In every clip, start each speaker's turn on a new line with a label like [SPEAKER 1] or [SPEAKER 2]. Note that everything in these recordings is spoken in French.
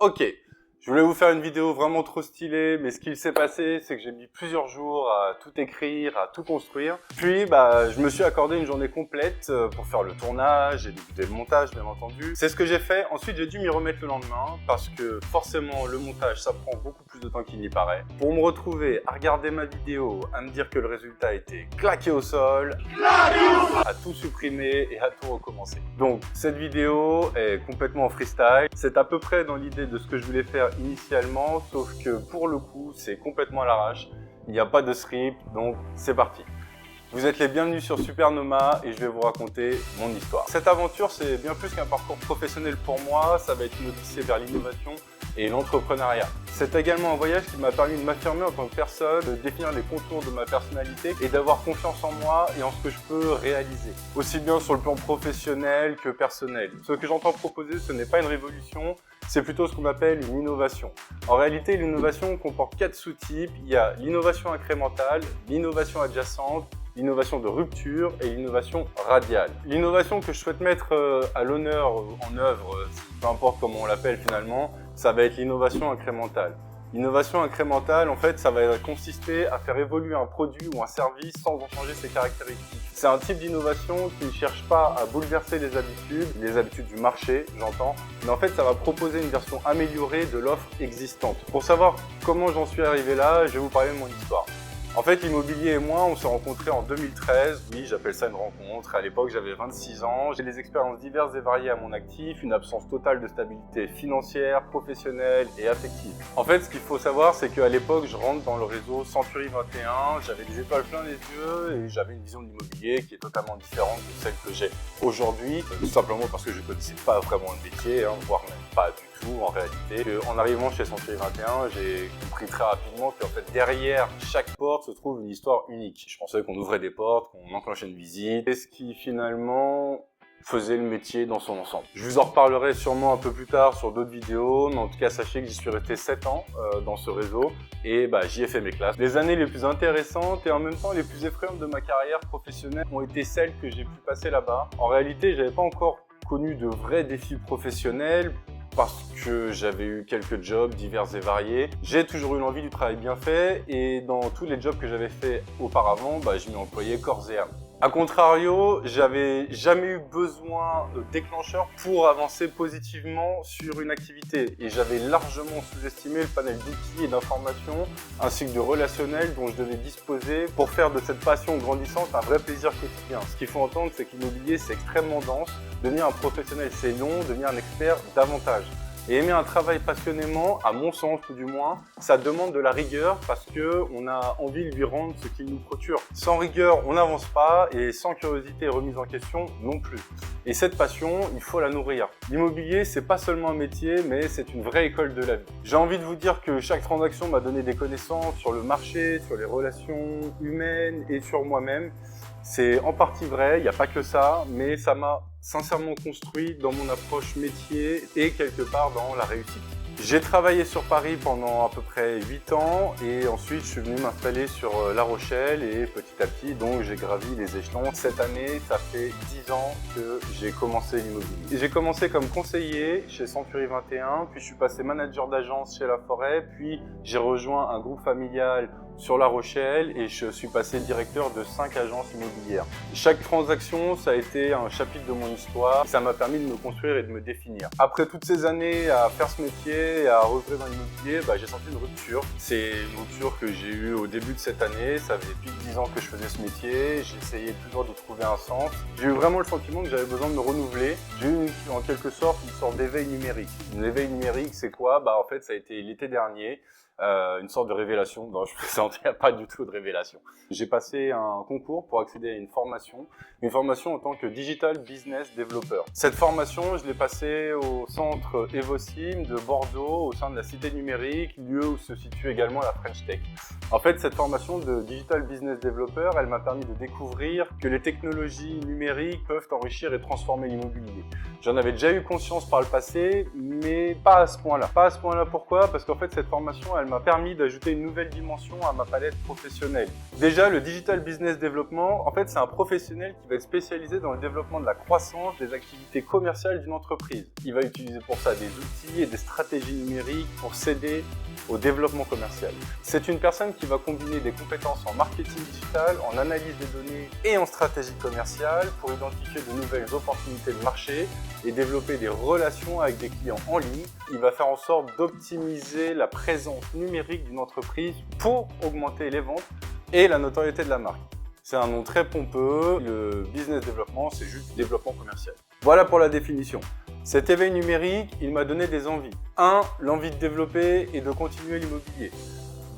[SPEAKER 1] Ok, je voulais vous faire une vidéo vraiment trop stylée, mais ce qui s'est passé, c'est que j'ai mis plusieurs jours à tout écrire, à tout construire. Puis, je me suis accordé une journée complète pour faire le tournage et débuter le montage, bien entendu. C'est ce que j'ai fait. Ensuite, j'ai dû m'y remettre le lendemain parce que forcément, le montage, ça prend beaucoup plus de temps qu'il n'y paraît. Pour me retrouver à regarder ma vidéo, à me dire que le résultat était claqué au sol, à tout supprimer et à tout recommencer. Donc, cette vidéo est complètement en freestyle. C'est à peu près dans l'idée de ce que je voulais faire initialement, sauf que pour le coup, c'est complètement à l'arrache. Il n'y a pas de script, donc c'est parti. Vous êtes les bienvenus sur Supernoma et je vais vous raconter mon histoire. Cette aventure, c'est bien plus qu'un parcours professionnel pour moi, ça va être une odyssée vers l'innovation et l'entrepreneuriat. C'est également un voyage qui m'a permis de m'affirmer en tant que personne, de définir les contours de ma personnalité et d'avoir confiance en moi et en ce que je peux réaliser, aussi bien sur le plan professionnel que personnel. Ce que j'entends proposer, ce n'est pas une révolution, c'est plutôt ce qu'on appelle une innovation. En réalité, l'innovation comporte 4 sous-types. Il y a l'innovation incrémentale, l'innovation adjacente, l'innovation de rupture et l'innovation radiale. L'innovation que je souhaite mettre à l'honneur, en œuvre, peu importe comment on l'appelle finalement, ça va être l'innovation incrémentale. L'innovation incrémentale, en fait, ça va consister à faire évoluer un produit ou un service sans en changer ses caractéristiques. C'est un type d'innovation qui ne cherche pas à bouleverser les habitudes du marché, j'entends, mais en fait, ça va proposer une version améliorée de l'offre existante. Pour savoir comment j'en suis arrivé là, je vais vous parler de mon histoire. En fait, l'immobilier et moi, on s'est rencontrés en 2013. Oui, j'appelle ça une rencontre. À l'époque, j'avais 26 ans. J'ai des expériences diverses et variées à mon actif, une absence totale de stabilité financière, professionnelle et affective. En fait, ce qu'il faut savoir, c'est qu'à l'époque, je rentre dans le réseau Century 21. J'avais des étoiles plein les yeux et j'avais une vision de l'immobilier qui est totalement différente de celle que j'ai aujourd'hui. Tout simplement parce que je ne connaissais pas vraiment le métier, voire même pas du tout en réalité. En arrivant chez Century 21, j'ai compris très rapidement qu'en fait, derrière chaque porte se trouve une histoire unique. Je pensais qu'on ouvrait des portes, qu'on enclenchait une visite, et ce qui finalement faisait le métier dans son ensemble. Je vous en reparlerai sûrement un peu plus tard sur d'autres vidéos, mais en tout cas sachez que j'y suis resté 7 ans dans ce réseau et j'y ai fait mes classes. Les années les plus intéressantes et en même temps les plus effrayantes de ma carrière professionnelle ont été celles que j'ai pu passer là-bas. En réalité, j'avais pas encore connu de vrais défis professionnels parce que j'avais eu quelques jobs divers et variés. J'ai toujours eu l'envie du travail bien fait et dans tous les jobs que j'avais fait auparavant, je m'y employais corps et âme. A contrario, j'avais jamais eu besoin de déclencheur pour avancer positivement sur une activité et j'avais largement sous-estimé le panel d'outils et d'informations ainsi que de relationnel dont je devais disposer pour faire de cette passion grandissante un vrai plaisir quotidien. Ce qu'il faut entendre, c'est que l'immobilier, c'est extrêmement dense. Devenir un professionnel, c'est long. Devenir un expert, davantage. Et aimer un travail passionnément, à mon sens tout du moins, ça demande de la rigueur parce qu'on a envie de lui rendre ce qu'il nous procure. Sans rigueur, on n'avance pas et sans curiosité et remise en question non plus. Et cette passion, il faut la nourrir. L'immobilier, c'est pas seulement un métier, mais c'est une vraie école de la vie. J'ai envie de vous dire que chaque transaction m'a donné des connaissances sur le marché, sur les relations humaines et sur moi-même. C'est en partie vrai, il n'y a pas que ça, mais ça m'a sincèrement construit dans mon approche métier et quelque part dans la réussite. J'ai travaillé sur Paris pendant à peu près 8 ans et ensuite je suis venu m'installer sur La Rochelle et petit à petit donc j'ai gravi les échelons. Cette année, ça fait 10 ans que j'ai commencé l'immobilier. J'ai commencé comme conseiller chez Century 21, puis je suis passé manager d'agence chez La Forêt, puis j'ai rejoint un groupe familial sur La Rochelle et je suis passé directeur de 5 agences immobilières. Chaque transaction, ça a été un chapitre de mon histoire et ça m'a permis de me construire et de me définir. Après toutes ces années à faire ce métier et à œuvrer dans l'immobilier, j'ai senti une rupture. C'est une rupture que j'ai eue au début de cette année. Ça faisait plus de 10 ans que je faisais ce métier. J'essayais toujours de trouver un sens. J'ai eu vraiment le sentiment que j'avais besoin de me renouveler. J'ai eu en quelque sorte une sorte d'éveil numérique. L'éveil numérique, c'est quoi? En fait, ça a été l'été dernier. Une sorte de révélation. Non, je plaisante, il n'y a pas du tout de révélation. J'ai passé un concours pour accéder à une formation en tant que Digital Business Developer. Cette formation, je l'ai passée au centre Evosim de Bordeaux, au sein de la Cité Numérique, lieu où se situe également la French Tech. En fait, cette formation de Digital Business Developer, elle m'a permis de découvrir que les technologies numériques peuvent enrichir et transformer l'immobilier. J'en avais déjà eu conscience par le passé, mais pas à ce point-là. Pas à ce point-là, pourquoi? Parce qu'en fait, cette formation, elle elle m'a permis d'ajouter une nouvelle dimension à ma palette professionnelle. Déjà, le Digital Business Development, en fait, c'est un professionnel qui va être spécialisé dans le développement de la croissance des activités commerciales d'une entreprise. Il va utiliser pour ça des outils et des stratégies numériques pour s'aider au développement commercial. C'est une personne qui va combiner des compétences en marketing digital, en analyse des données et en stratégie commerciale pour identifier de nouvelles opportunités de marché et développer des relations avec des clients en ligne. Il va faire en sorte d'optimiser la présence numérique d'une entreprise pour augmenter les ventes et la notoriété de la marque. C'est un nom très pompeux, le business développement, c'est juste du développement commercial. Voilà pour la définition. Cet éveil numérique, il m'a donné des envies. 1. L'envie de développer et de continuer l'immobilier.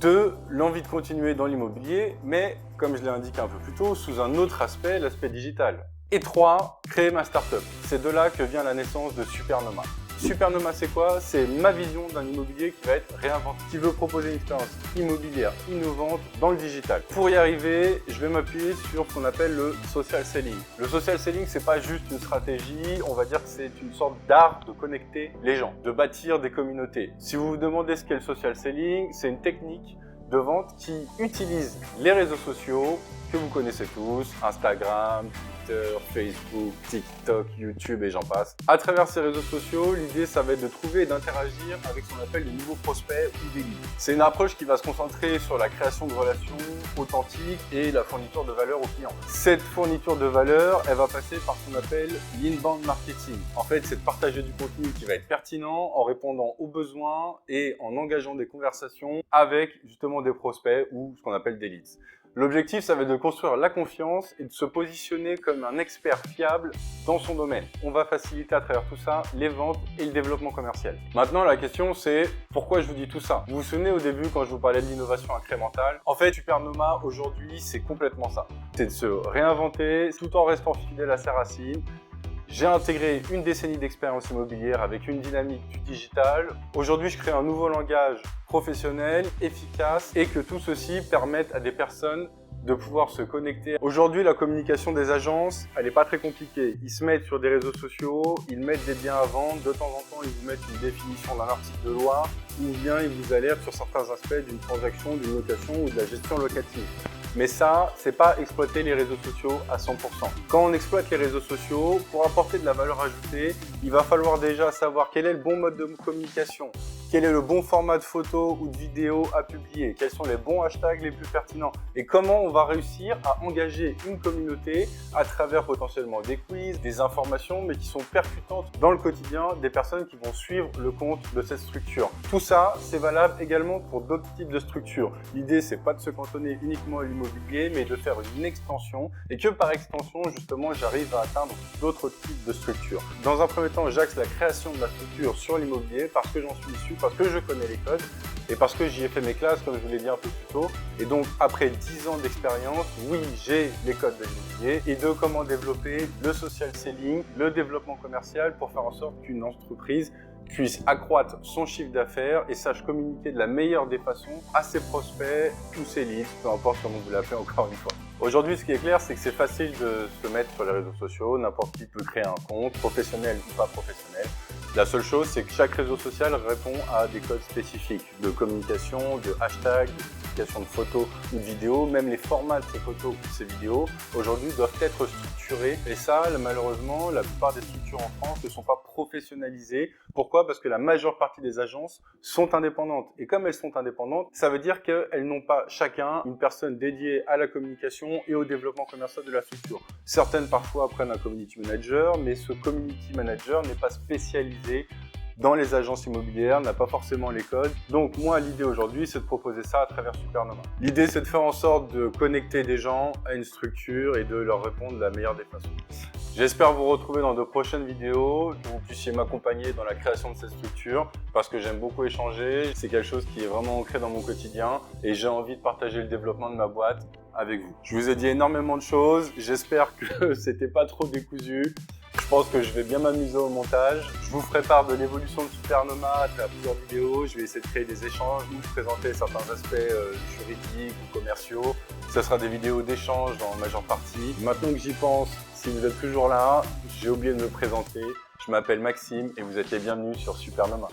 [SPEAKER 1] 2. L'envie de continuer dans l'immobilier, mais comme je l'ai indiqué un peu plus tôt, sous un autre aspect, l'aspect digital. Et 3. Créer ma startup. C'est de là que vient la naissance de Supernoma. Supernoma, c'est quoi? C'est ma vision d'un immobilier qui va être réinventé, qui veut proposer une expérience immobilière innovante dans le digital. Pour y arriver, je vais m'appuyer sur ce qu'on appelle le social selling. Le social selling, c'est pas juste une stratégie, on va dire que c'est une sorte d'art de connecter les gens, de bâtir des communautés. Si vous vous demandez ce qu'est le social selling, c'est une technique de vente qui utilise les réseaux sociaux que vous connaissez tous, Instagram, Twitter, Facebook, TikTok, YouTube et j'en passe. À travers ces réseaux sociaux, l'idée, ça va être de trouver et d'interagir avec ce qu'on appelle les nouveaux prospects ou des leads. C'est une approche qui va se concentrer sur la création de relations authentiques et la fourniture de valeur aux clients. Cette fourniture de valeur, elle va passer par ce qu'on appelle l'inbound marketing. En fait, c'est de partager du contenu qui va être pertinent en répondant aux besoins et en engageant des conversations avec justement des prospects ou ce qu'on appelle des leads. L'objectif, ça va être de construire la confiance et de se positionner comme un expert fiable dans son domaine. On va faciliter à travers tout ça les ventes et le développement commercial. Maintenant, la question, c'est pourquoi je vous dis tout ça? Vous vous souvenez au début quand je vous parlais de l'innovation incrémentale? En fait, Supernoma, aujourd'hui, c'est complètement ça. C'est de se réinventer tout en restant fidèle à ses racines. J'ai intégré une décennie d'expérience immobilière avec une dynamique du digital. Aujourd'hui, je crée un nouveau langage professionnel, efficace et que tout ceci permette à des personnes de pouvoir se connecter. Aujourd'hui, la communication des agences, elle n'est pas très compliquée. Ils se mettent sur des réseaux sociaux, ils mettent des biens à vendre, de temps en temps, ils vous mettent une définition d'un article de loi ou bien ils vous alertent sur certains aspects d'une transaction, d'une location ou de la gestion locative. Mais ça, c'est pas exploiter les réseaux sociaux à 100%. Quand on exploite les réseaux sociaux, pour apporter de la valeur ajoutée, il va falloir déjà savoir quel est le bon mode de communication, quel est le bon format de photo ou de vidéo à publier, quels sont les bons hashtags les plus pertinents et comment on va réussir à engager une communauté à travers potentiellement des quiz, des informations, mais qui sont percutantes dans le quotidien des personnes qui vont suivre le compte de cette structure. Tout ça, c'est valable également pour d'autres types de structures. L'idée, c'est pas de se cantonner uniquement à l'immobilier, mais de faire une extension et que par extension, justement, j'arrive à atteindre d'autres types de structures. Dans un premier temps, j'axe la création de la structure sur l'immobilier parce que j'en suis issu, parce que je connais les codes et parce que j'y ai fait mes classes, comme je vous l'ai dit un peu plus tôt. Et donc, après 10 ans d'expérience, oui, j'ai les codes de l'immobilier et de comment développer le social selling, le développement commercial pour faire en sorte qu'une entreprise puisse accroître son chiffre d'affaires et sache communiquer de la meilleure des façons à ses prospects ou ses leads, peu importe comment vous l'appelez encore une fois. Aujourd'hui, ce qui est clair, c'est que c'est facile de se mettre sur les réseaux sociaux, n'importe qui peut créer un compte, professionnel ou pas professionnel. La seule chose, c'est que chaque réseau social répond à des codes spécifiques de communication, de hashtags, de publication de photos ou de vidéos. Même les formats de ces photos ou de ces vidéos, aujourd'hui, doivent être structurés. Et ça, malheureusement, la plupart des structures en France ne sont pas professionnalisées. Pourquoi? Parce que la majeure partie des agences sont indépendantes. Et comme elles sont indépendantes, ça veut dire qu'elles n'ont pas chacun une personne dédiée à la communication et au développement commercial de la structure. Certaines parfois prennent un community manager, mais ce community manager n'est pas spécialisé dans les agences immobilières, n'a pas forcément les codes. Donc moi, l'idée aujourd'hui, c'est de proposer ça à travers Supernoma. L'idée, c'est de faire en sorte de connecter des gens à une structure et de leur répondre de la meilleure des façons. J'espère vous retrouver dans de prochaines vidéos, que vous puissiez m'accompagner dans la création de cette structure parce que j'aime beaucoup échanger. C'est quelque chose qui est vraiment ancré dans mon quotidien et j'ai envie de partager le développement de ma boîte avec vous. Je vous ai dit énormément de choses. J'espère que c'était pas trop décousu. Je pense que je vais bien m'amuser au montage. Je vous ferai part de l'évolution de Supernoma à travers plusieurs vidéos. Je vais essayer de créer des échanges ou de présenter certains aspects juridiques ou commerciaux. Ce sera des vidéos d'échange en majeure partie. Maintenant que j'y pense, si vous êtes toujours là, j'ai oublié de me présenter. Je m'appelle Maxime et vous êtes les bienvenus sur Supernoma.